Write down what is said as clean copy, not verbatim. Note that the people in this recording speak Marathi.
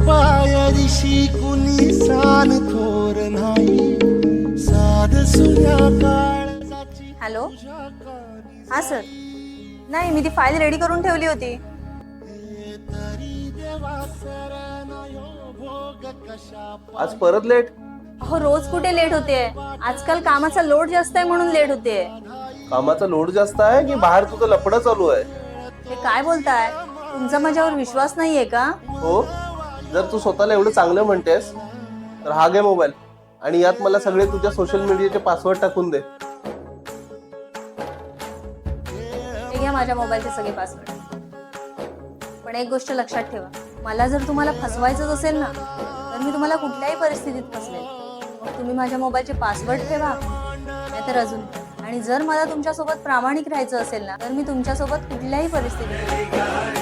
पायरीशी कुणी सान थोर नाही साध सुया काळजाची. हॅलो. हा सर. नाही, मी ती फाईल रेडी करून ठेवली होती. तरी देवा सरनायो भोग कशा आज परत लेट? हो, रोज कुठे लेट होते. आजकाल कामाचा लोड जास्त आहे म्हणून लेट होते. कामाचा लोड जास्त आहे की बाहेर तुझं लफडं चालू आहे? हे काय बोलताय? तुमचा माझ्यावर विश्वास नाहीये का? हो, जर तू स्वतःला एवढं चांगलं म्हणतेस तर हा घे मोबाईल आणि यात मला सगळे तुझ्या सोशल मीडियाचे पासवर्ड टाकून दे. हे घ्या माझ्या मोबाईलचे सगळे पासवर्ड. पण एक गोष्ट लक्षात ठेवा, मला जर तुम्हाला फसवायचंच असेल ना तर मी तुम्हाला कुठल्याही परिस्थितीत फसवेल. मग तुम्ही माझ्या मोबाईलचे पासवर्ड ठेवा नाहीतर अजून. आणि जर मला तुमच्यासोबत प्रामाणिक राहायचं असेल ना तर मी तुमच्यासोबत कुठल्याही परिस्थितीत